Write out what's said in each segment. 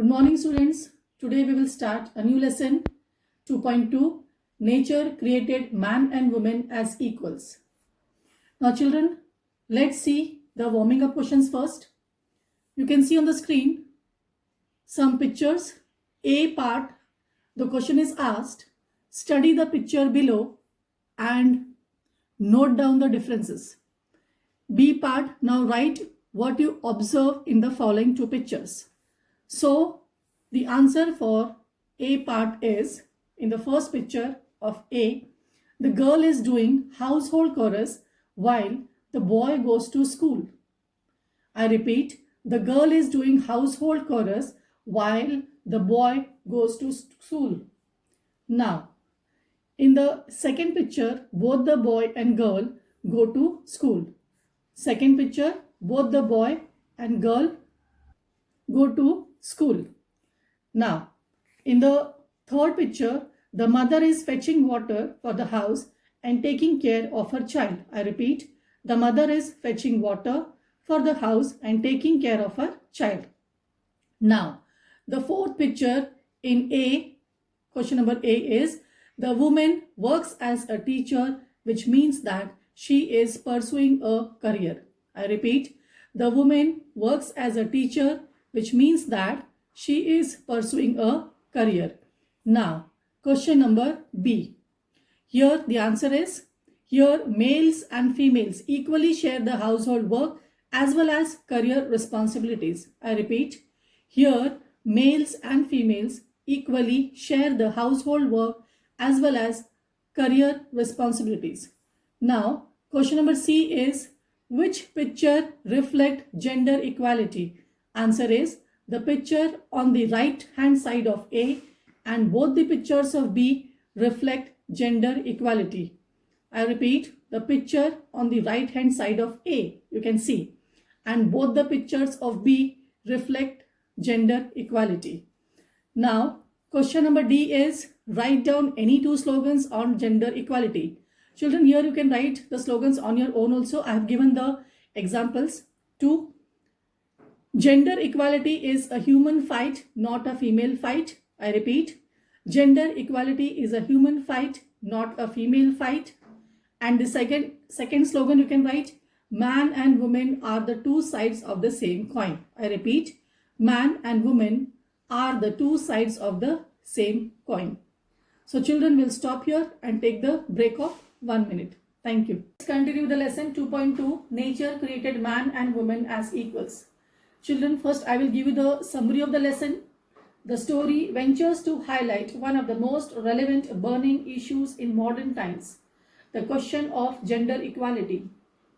morning, students. Today we will start a new lesson 2.2. Nature created man and woman as equals. Now children, let's see the warming up questions first. You can see on the screen some pictures. A part, the question is asked, study the picture below and note down the differences. B part, now write what you observe in the following two pictures. So the answer for A part is, in the first picture of A, the girl is doing household chores while the boy goes to school. I repeat, the girl is doing household chores while the boy goes to school. Now, in the second picture, both the boy and girl go to school. Second picture, both the boy and girl go to school. Now, in the third picture, the mother is fetching water for the house and taking care of her child. I repeat, the mother is fetching water for the house and taking care of her child. Now, the fourth picture in A, question number A is, the woman works as a teacher, which means that she is pursuing a career. I repeat, the woman works as a teacher, which means that she is pursuing a career. Now, question number B. Here the answer is, here males and females equally share the household work as well as career responsibilities. I repeat, here males and females equally share the household work as well as career responsibilities. Now, question number C is, which picture reflect gender equality? Answer is, the picture on the right hand side of A and both the pictures of B reflect gender equality. I repeat, the picture on the right hand side of A, you can see, and both the pictures of B reflect gender equality. Now, question number D is, write down any two slogans on gender equality. Children, here you can write the slogans on your own also. I have given the examples too. Gender equality is a human fight, not a female fight. I repeat, gender equality is a human fight, not a female fight. And the second slogan you can write, man and woman are the two sides of the same coin. I repeat, man and woman are the two sides of the same coin. So children, will stop here and take the break of 1 minute. Thank you. Let's continue the lesson 2.2. Nature created man and woman as equals. Children, first I will give you the summary of the lesson. The story ventures to highlight one of the most relevant burning issues in modern times, the question of gender equality.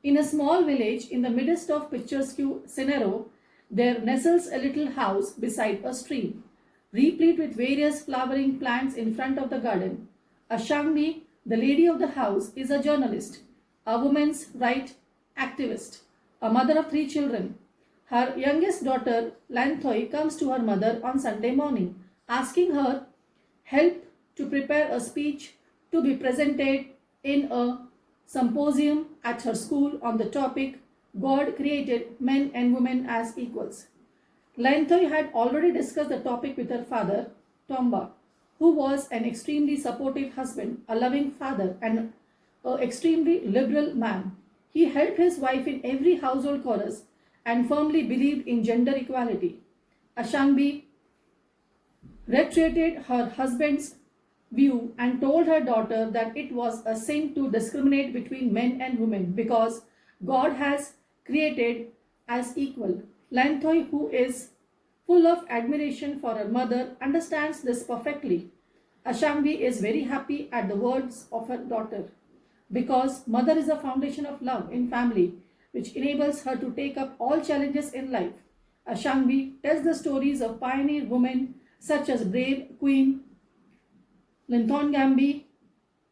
In a small village in the midst of picturesque scenario, there nestles a little house beside a stream, replete with various flowering plants in front of the garden. Ashangvi, the lady of the house, is a journalist, a women's rights activist, a mother of 3 children. Her youngest daughter, Lanthoi, comes to her mother on Sunday morning, asking her help to prepare a speech to be presented in a symposium at her school on the topic, God created men and women as equals. Lanthoi had already discussed the topic with her father, Tomba, who was an extremely supportive husband, a loving father, and an extremely liberal man. He helped his wife in every household chores and firmly believed in gender equality. Ashangbi reiterated her husband's view and told her daughter that it was a sin to discriminate between men and women because God has created as equal. Lanthoi, who is full of admiration for her mother, understands this perfectly. Ashangbi is very happy at the words of her daughter because mother is the foundation of love in family, which enables her to take up all challenges in life. Ashangbi tells the stories of pioneer women such as brave Queen Linthongambi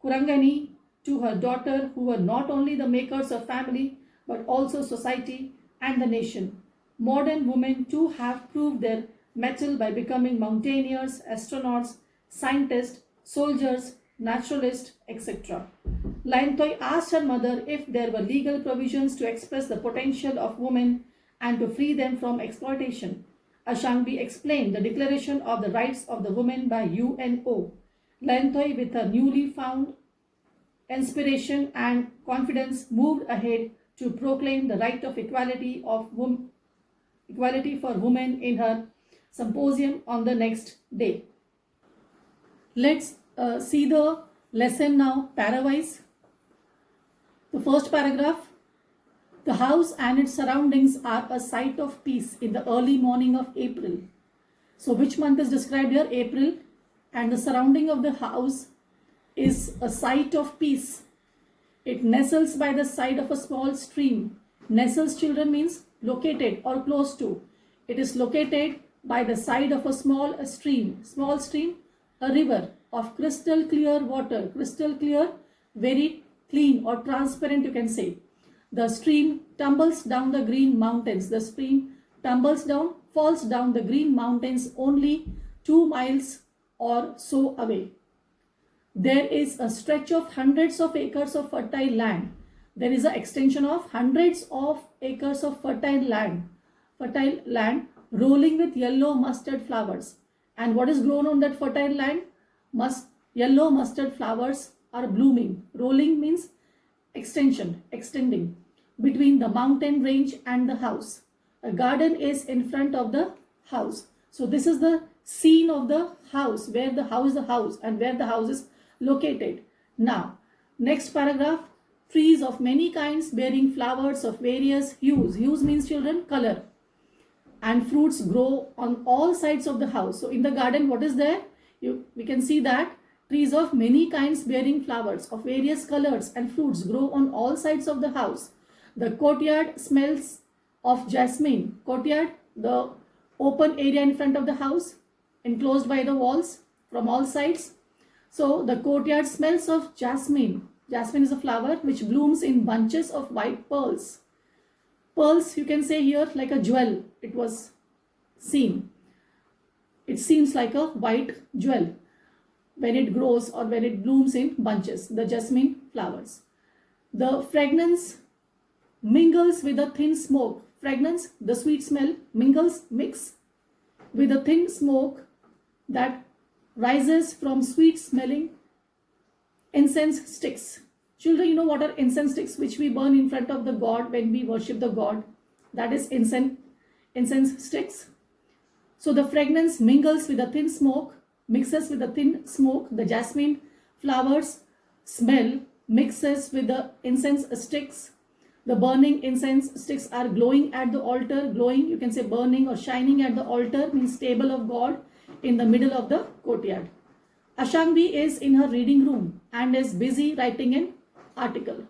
Kurangani to her daughter, who were not only the makers of family but also society and the nation. Modern women too have proved their mettle by becoming mountaineers, astronauts, scientists, soldiers, naturalists, etc. Lanthoi asked her mother if there were legal provisions to express the potential of women and to free them from exploitation. Ashangbi explained the Declaration of the Rights of the Women by UNO. Lanthoi, with her newly found inspiration and confidence, moved ahead to proclaim the right of equality for women in her symposium on the next day. Let's see the lesson now parawise. The first paragraph. The house and its surroundings are a sight of peace in the early morning of April. So which month is described here? April. And the surrounding of the house is a sight of peace. It nestles by the side of a small stream. Nestles, children, means located or close to. It is located by the side of a small stream. Small stream, a river of crystal clear water. Crystal clear, very clean or transparent, you can say. The stream tumbles down the green mountains. The stream tumbles down, falls down the green mountains only 2 miles or so away. There is a stretch of hundreds of acres of fertile land. There is an extension of hundreds of acres of fertile land rolling with yellow mustard flowers. And what is grown on that fertile land? Yellow mustard flowers are blooming. Rolling means extension, extending between the mountain range and the house. A garden is in front of the house. So this is the scene of the house, where the house and where the house is located. Now, next paragraph. Trees of many kinds bearing flowers of various hues. Hues means, children, color. And fruits grow on all sides of the house. So in the garden, what is there? We can see that trees of many kinds bearing flowers of various colors and fruits grow on all sides of the house. The courtyard smells of jasmine. Courtyard, the open area in front of the house, enclosed by the walls from all sides. So the courtyard smells of jasmine. Jasmine is a flower which blooms in bunches of white pearls. Pearls, you can say here, like a jewel. It was seen. It seems like a white jewel when it grows or when it blooms in bunches, the jasmine flowers. The fragrance mingles with a thin smoke. Fragrance, the sweet smell, mix with a thin smoke that rises from sweet smelling incense sticks. Children, you know what are incense sticks, which we burn in front of the god when we worship the god? That is incense sticks. So the fragrance mingles with a thin smoke, mixes with a thin smoke. The jasmine flowers smell mixes with the incense sticks. The burning incense sticks are glowing at the altar. Glowing, you can say burning or shining at the altar, means table of God in the middle of the courtyard. Ashangbi is in her reading room and is busy writing an article.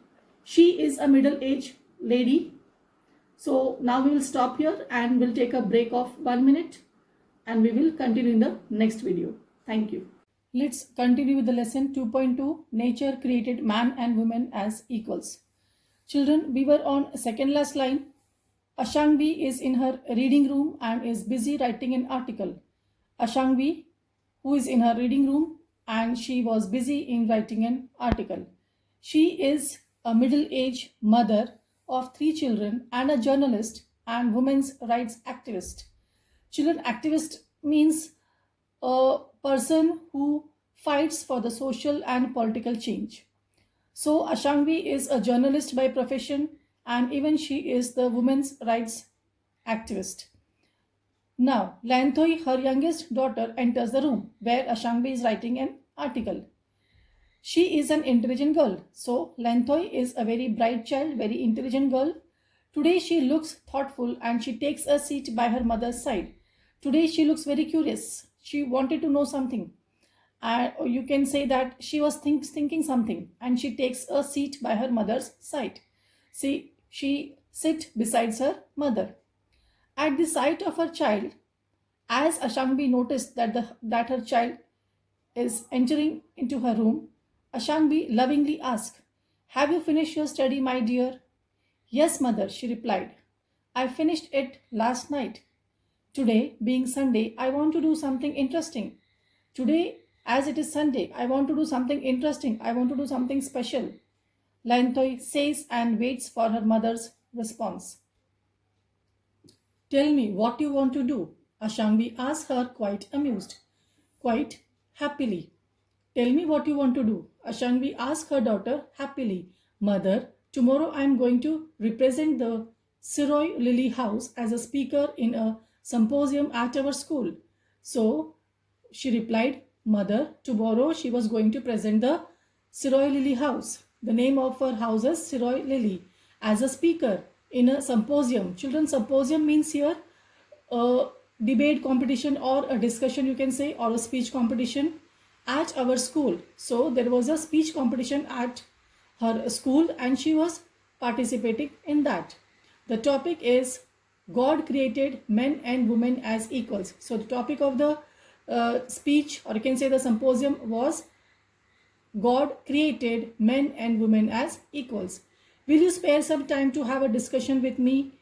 She is a middle-aged lady. So now we will stop here and we'll take a break of 1 minute and we will continue in the next video. Thank you. Let's continue with the lesson 2.2. Nature created man and woman as equals. Children, we were on second last line. Ashangbi is in her reading room and is busy writing an article. Ashangbi, who is in her reading room and she was busy in writing an article. She is a middle-aged mother of 3 children and a journalist and women's rights activist. Children, activist means a person who fights for the social and political change. So Ashangbi is a journalist by profession and even she is the women's rights activist. Now, Lanthoi, her youngest daughter, enters the room where Ashangbi is writing an article. She is an intelligent girl. So Lanthoi is a very bright child, very intelligent girl. Today she looks thoughtful and she takes a seat by her mother's side. Today she looks very curious. She wanted to know something. Or you can say that she was thinking something and she takes a seat by her mother's side. See, she sits beside her mother. At the sight of her child, as Ashangbi noticed that her child is entering into her room, Ashangbi lovingly asked, "Have you finished your study, my dear?" "Yes, mother," she replied. "I finished it last night. Today, being Sunday, I want to do something interesting. Today, as it is Sunday, I want to do something interesting. I want to do something special." Lanthoi says and waits for her mother's response. "Tell me what you want to do." Ashangvi asked her, quite amused, quite happily. Tell me what you want to do. Ashangvi asked her daughter happily. Mother, tomorrow I am going to represent the Siroy Lily House as a speaker in a symposium at our school. So she replied, Mother, tomorrow she was going to present the Siroy Lily House. The name of her house is Siroy Lily, as a speaker in a symposium. Children, symposium means here a debate competition or a discussion, you can say, or a speech competition at our school. So there was a speech competition at her school and she was participating in that. The topic is God created men and women as equals. So the topic of the speech, or you can say the symposium, was God created men and women as equals. Will you spare some time to have a discussion with me?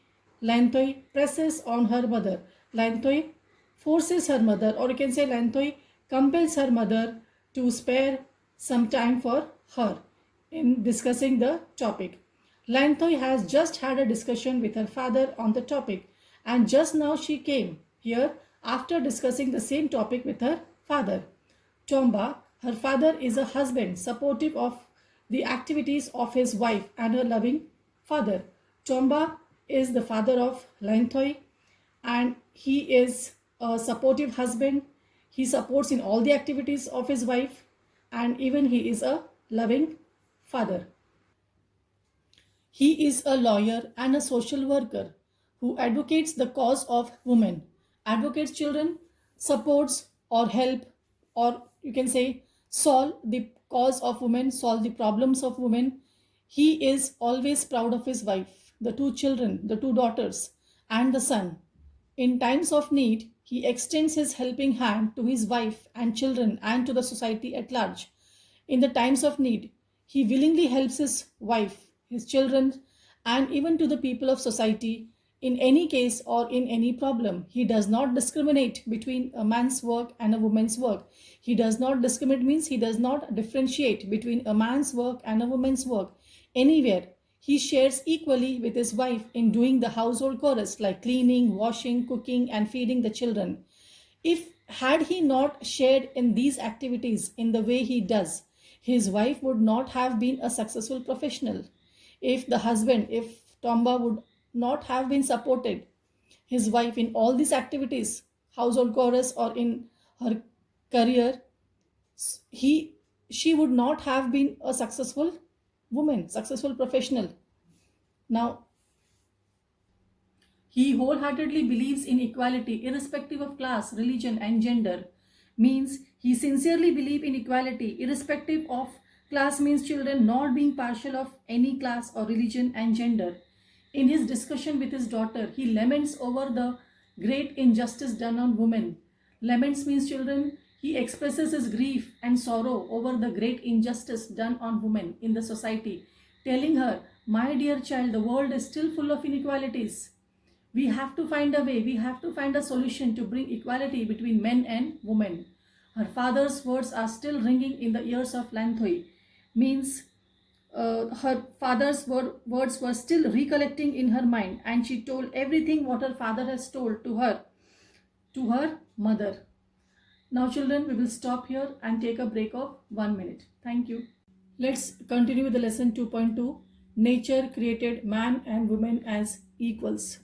Lanthoi presses on her mother. Lanthoi forces her mother, or you can say Lanthoi compels her mother to spare some time for her in discussing the topic. Lanthoi has just had a discussion with her father on the topic, and just now she came here after discussing the same topic with her father. Tomba, her father, is a husband supportive of the activities of his wife and her loving father. Tomba is the father of Lanthoi and he is a supportive husband. He supports in all the activities of his wife and even he is a loving father. He is a lawyer and a social worker who advocates the cause of women. Advocates, children, supports or help, or you can say solve the cause of women, solve the problems of women. He is always proud of his wife, the two children, the two daughters, and the son. In times of need, he extends his helping hand to his wife and children and to the society at large. In the times of need, he willingly helps his wife, his children, and even to the people of society in any case or in any problem. He does not discriminate between a man's work and a woman's work. He does not discriminate means he does not differentiate between a man's work and a woman's work anywhere. He shares equally with his wife in doing the household chores like cleaning, washing, cooking, and feeding the children. If had he not shared in these activities in the way he does, his wife would not have been a successful professional. If the husband, if Tomba would not have been supported his wife in all these activities, household chores or in her career, he she would not have been a successful woman, successful professional. Now, he wholeheartedly believes in equality irrespective of class, religion, and gender. Means he sincerely believes in equality irrespective of class, means children not being partial of any class or religion and gender. In his discussion with his daughter, he laments over the great injustice done on women. Laments means children, he expresses his grief and sorrow over the great injustice done on women in the society, telling her, my dear child, the world is still full of inequalities. We have to find a way, we have to find a solution to bring equality between men and women. Her father's words are still ringing in the ears of Lanthoi. Means her father's words were still recollecting in her mind, and she told everything what her father has told to her mother. Now children, we will stop here and take a break of 1 minute. Thank you. Let's continue with the lesson 2.2. Nature created man and woman as equals.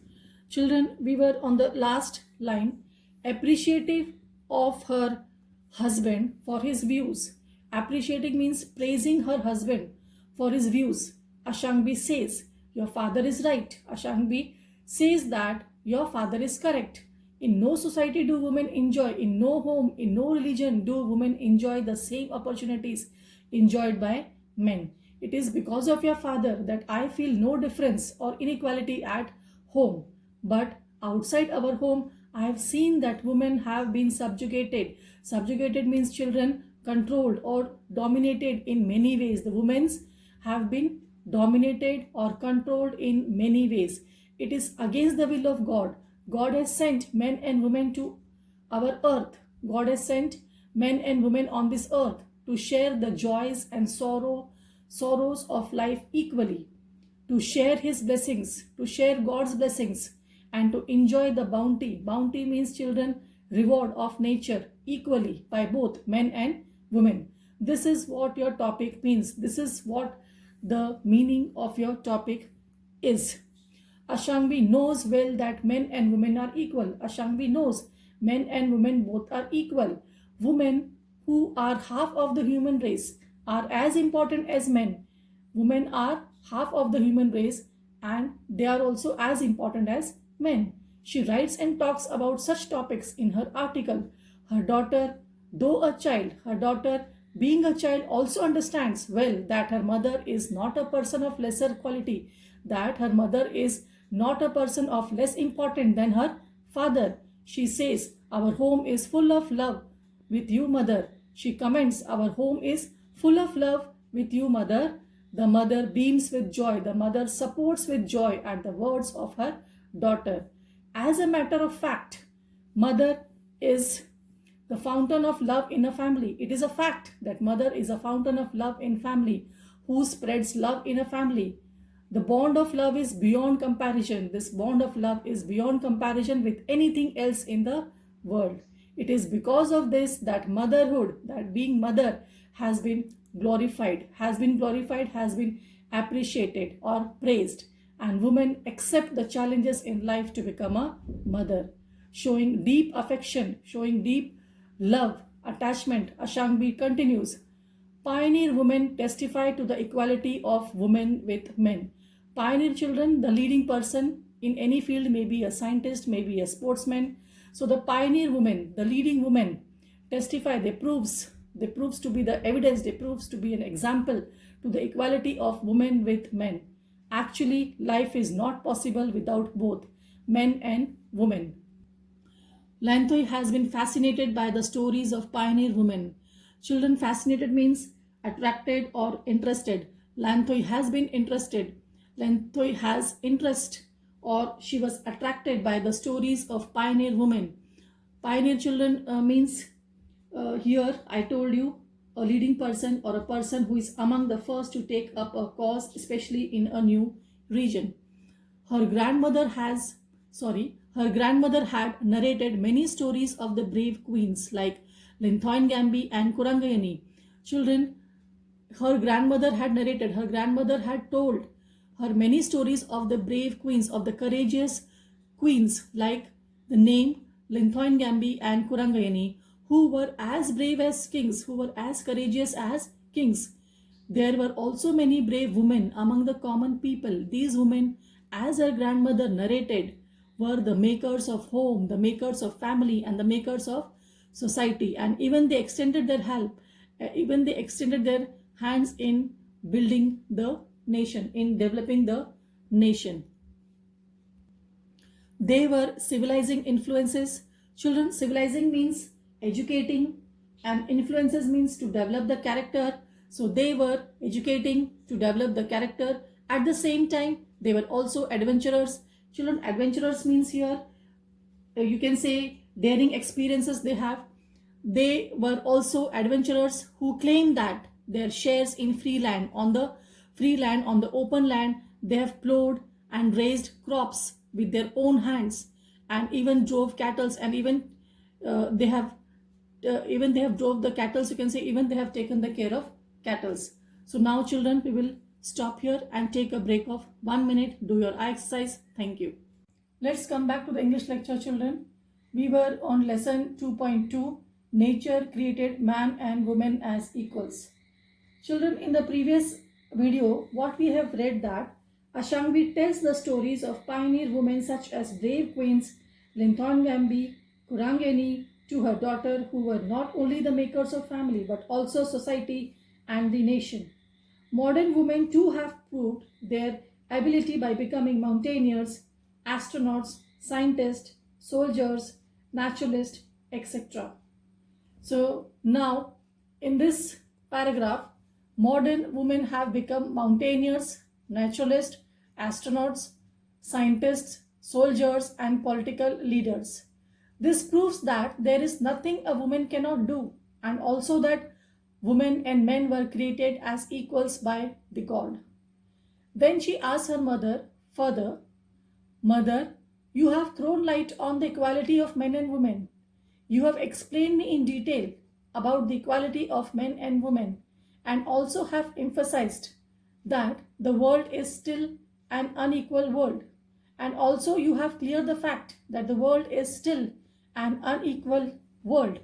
Children, we were on the last line, appreciative of her husband for his views. Appreciating means praising her husband for his views. Ashangbi says, your father is right. Ashangbi says that your father is correct. In no society do women enjoy, in no home, in no religion do women enjoy the same opportunities enjoyed by men. It is because of your father that I feel no difference or inequality at home. But outside our home, I have seen that women have been subjugated. Subjugated means children, controlled or dominated in many ways. The women's have been dominated or controlled in many ways. It is against the will of God. God has sent men and women to our earth. God has sent men and women on this earth to share the joys and sorrows of life equally, to share his blessings, to share God's blessings, and to enjoy the bounty. Bounty means, children, reward of nature equally by both men and women. This is what your topic means. This is what the meaning of your topic is. Ashangvi knows well that men and women are equal. Ashangvi knows men and women both are equal. Women, who are half of the human race, are as important as men. Women are half of the human race and they are also as important as men. She writes and talks about such topics in her article. Her daughter, though a child, her daughter, being a child, also understands well that her mother is not a person of lesser quality, that her mother is not a person of less important than her father. She says, "Our home is full of love with you, mother." She comments, "Our home is full of love with you, mother." The mother beams with joy. The mother supports with joy at the words of her daughter. As a matter of fact, mother is the fountain of love in a family. It is a fact that mother is a fountain of love in family, who spreads love in a family. The bond of love is beyond comparison. This bond of love is beyond comparison with anything else in the world. It is because of this that motherhood, that being mother, has been glorified, has been appreciated or praised. And women accept the challenges in life to become a mother, showing deep affection, showing deep love, attachment. Ashangvi continues, "Pioneer women testify to the equality of women with men." Pioneer children, the leading person in any field, may be a scientist, may be a sportsman. So the pioneer women, the leading women, testify, they proves to be the evidence, they proves to be an example to the equality of women with men. Actually, life is not possible without both men and women. Lanthoy has been fascinated by the stories of pioneer women. Children, fascinated means attracted or interested. Lanthoy has been interested. Lanthoy has interest, or she was attracted by the stories of pioneer women. Pioneer children means, here I told you, a leading person or a person who is among the first to take up a cause, especially in a new region. Her grandmother had narrated many stories of the brave queens like Linthoi and Kurangayani. Children, her grandmother had told her many stories of the brave queens, of the courageous queens like the name Linthoi and Kurangayani, who were as brave as kings, who were as courageous as kings. There were also many brave women among the common people. These women, as her grandmother narrated, were the makers of home, the makers of family, and the makers of society. And even they extended their help, even they extended their hands in building the nation, in developing the nation. They were civilizing influences. Children, civilizing means educating, and influences means to develop the character. So they were educating to develop the character. At the same time, they were also adventurers. Children, adventurers means here, you can say daring experiences they have. They were also adventurers who claim that their shares in free land, on the open land, they have plowed and raised crops with their own hands, and even drove cattle, and even they have drove the cattle. You can say even they have taken the care of cattle. So now, children, we will stop here and take a break of 1 minute. Do your eye exercise. Thank you. Let's come back to the English lecture, children. We were on lesson 2.2, nature created man and woman as equals. Children, in the previous video, what we have read that Ashangvi tells the stories of pioneer women such as brave queens Linthoi, Kurangayani to her daughter, who were not only the makers of family but also society and the nation. Modern women too have proved their ability by becoming mountaineers, astronauts, scientists, soldiers, naturalists, etc. So now, in this paragraph, modern women have become mountaineers, naturalists, astronauts, scientists, soldiers, and political leaders. This proves that there is nothing a woman cannot do, and also that women and men were created as equals by the God. Then she asked her mother further, "Mother, You have thrown light on the equality of men and women. You have explained me in detail about the equality of men and women and also have emphasized that the world is still an unequal world. And also you have cleared the fact that the world is still an unequal world.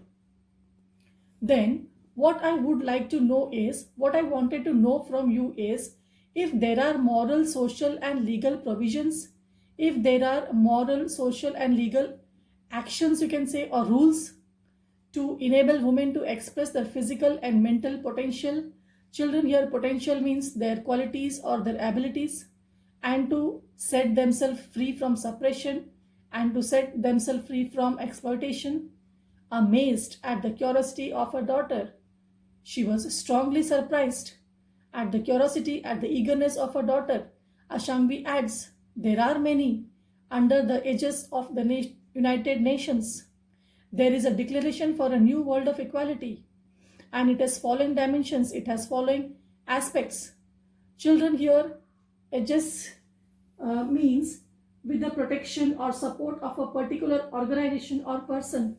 Then what I would like to know is, what I wanted to know from you is, if there are moral, social and legal provisions, if there are moral, social and legal actions, you can say, or rules to enable women to express their physical and mental potential. Children, here potential means their qualities or their abilities, and to set themselves free from suppression and to set themselves free from exploitation. Amazed at the curiosity of her daughter, she was strongly surprised at the curiosity, at the eagerness of her daughter. Ashangvi adds, there are many under the aegis of the United Nations. There is a declaration for a new world of equality, and it has following dimensions, it has following aspects. Children, here aegis means with the protection or support of a particular organization or person.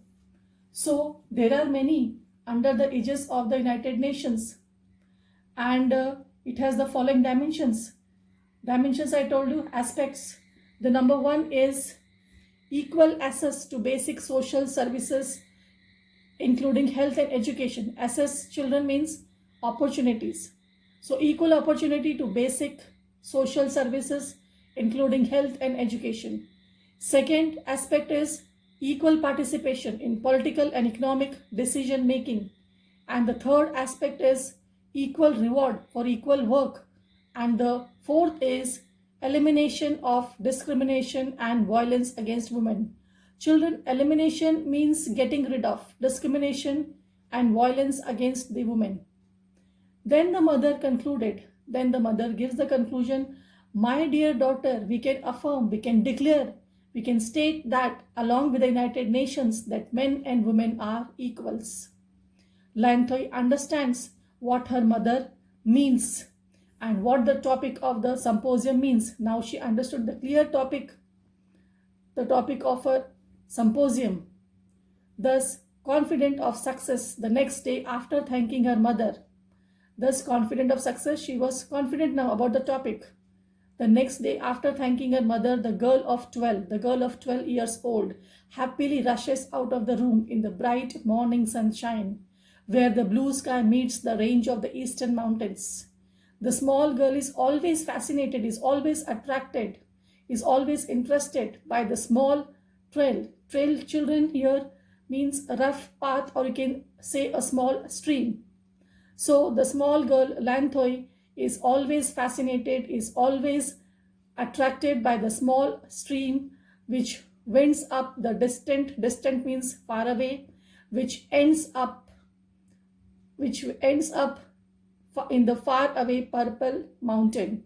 So there are many under the aegis of the United Nations, and it has the following dimensions. Dimensions, I told you, aspects. The number one is equal access to basic social services, including health and education. Access, children, means opportunities. So equal opportunity to basic social services, including health and education. Second aspect is equal participation in political and economic decision making. And the third aspect is equal reward for equal work. And the fourth is elimination of discrimination and violence against women. Children, elimination means getting rid of discrimination and violence against the women. Then the mother concluded, then the mother gives the conclusion, my dear daughter, we can affirm, we can declare, we can state that along with the United Nations that men and women are equals. Lanthoi understands what her mother means and what the topic of the symposium means. Now she understood the clear topic, the topic of her symposium. Thus, confident of success the next day after thanking her mother. Thus, confident of success, she was confident now about the topic. The next day after thanking her mother, the girl of 12 years old, happily rushes out of the room in the bright morning sunshine, where the blue sky meets the range of the eastern mountains. The small girl is always fascinated, is always attracted, is always interested by the small trail. Trail, children, here means a rough path, or you can say a small stream. So the small girl, Lanthoi, is always fascinated, is always attracted by the small stream which winds up the distant means far away, which ends up in the far away purple mountain.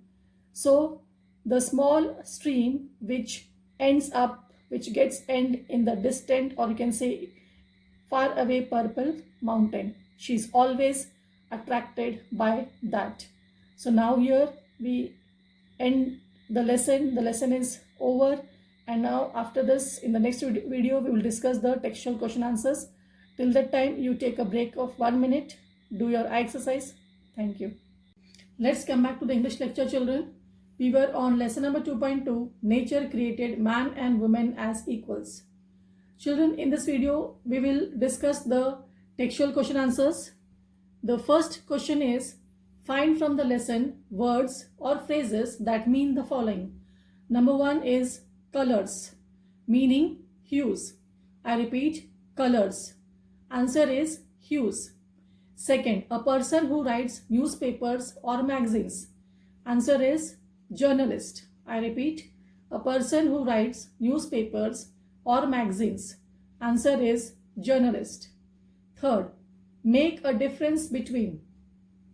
So the small stream which gets end in the distant, or you can say far away purple mountain. She's always attracted by that. So now here we end the lesson. The lesson is over, and now after this, in the next video, we will discuss the textual question answers. Till that time, you take a break of 1 minute, do your eye exercise. Thank you. Let's come back to the English lecture, children. We were on lesson number 2.2, nature created man and woman as equals. Children, in this video, we will discuss the textual question answers. The first question is, find from the lesson words or phrases that mean the following. Number one is colors, meaning hues. I repeat, colors. Answer is hues. Second, a person who writes newspapers or magazines. Answer is journalist. I repeat, a person who writes newspapers or magazines. Answer is journalist. Third, make a difference between.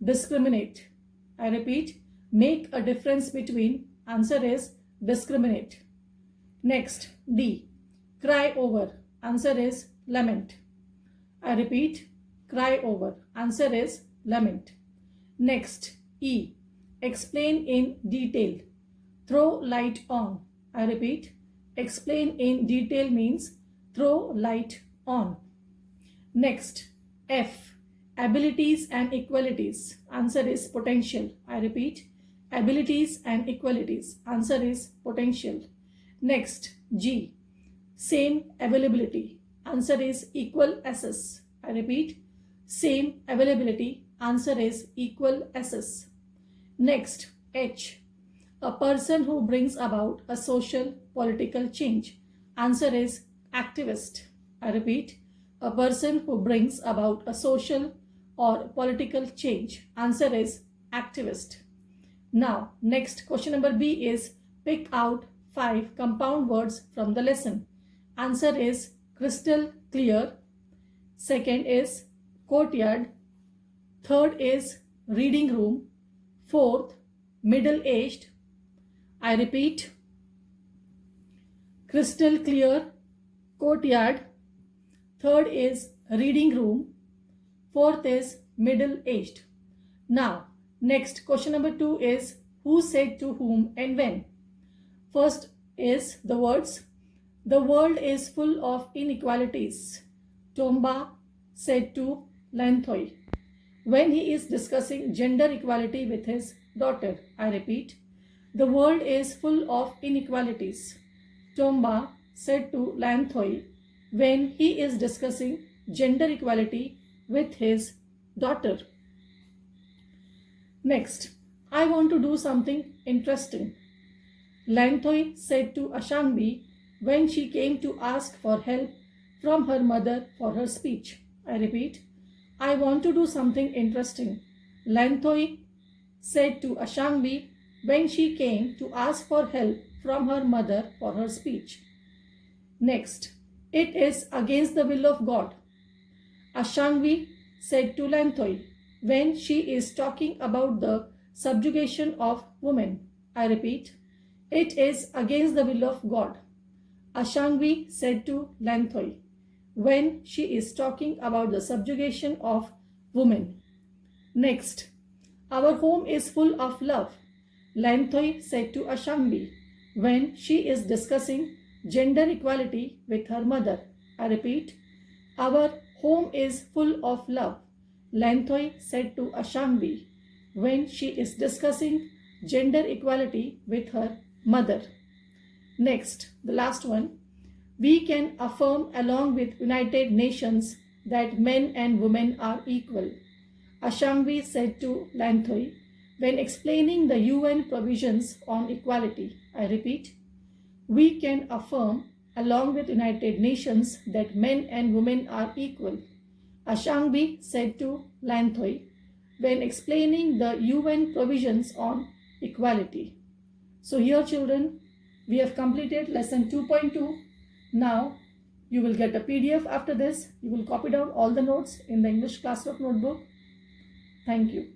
Discriminate. I repeat, make a difference between. Answer is discriminate. Next, D, cry over. Answer is lament. I repeat, cry over. Answer is lament. Next, E, explain in detail. Throw light on. I repeat, Explain in detail means throw light on. Next, F. Abilities and equalities. Answer is potential. I repeat, abilities and equalities. Answer is potential. Next, G. Same availability. Answer is equal access. I repeat, same availability. Answer is equal access. Next, H. A person who brings about a social political change. Answer is activist. I repeat, a person who brings about a social or political change. Answer is activist. Now, next question number B is pick out 5 compound words from the lesson. Answer is crystal clear. Second is courtyard. Third is reading room. Fourth, middle-aged. I repeat, crystal clear, courtyard. Third is reading room. Fourth is middle-aged. Now, next question number 2 is who said to whom and when. First is the words. The world is full of inequalities. Tomba said to Lanthoi when he is discussing gender equality with his daughter. I repeat, the world is full of inequalities. Tomba said to Lanthoi when he is discussing gender equality with his daughter. Next, I want to do something interesting. Lanthoi said to Ashangbi when she came to ask for help from her mother for her speech. I repeat, I want to do something interesting. Lanthoi said to Ashangbi when she came to ask for help from her mother for her speech. Next, it is against the will of God. Ashangbi said to Lanthoi when she is talking about the subjugation of women. I repeat, it is against the will of God. Ashangbi said to Lanthoi when she is talking about the subjugation of women. Next, our home is full of love. Lanthoi said to Ashangbi when she is discussing gender equality with her mother. I repeat, our home is full of love. Lanthoi said to Ashangbi when she is discussing gender equality with her mother. Next, the last one. We can affirm along with United Nations that men and women are equal. Ashangbi said to Lanthoi when explaining the UN provisions on equality. I repeat, we can affirm along with United Nations that men and women are equal. Ashangbi said to Lanthoi when explaining the UN provisions on equality. So here children, we have completed lesson 2.2. Now you will get a PDF after this. You will copy down all the notes in the English classwork notebook. Thank you.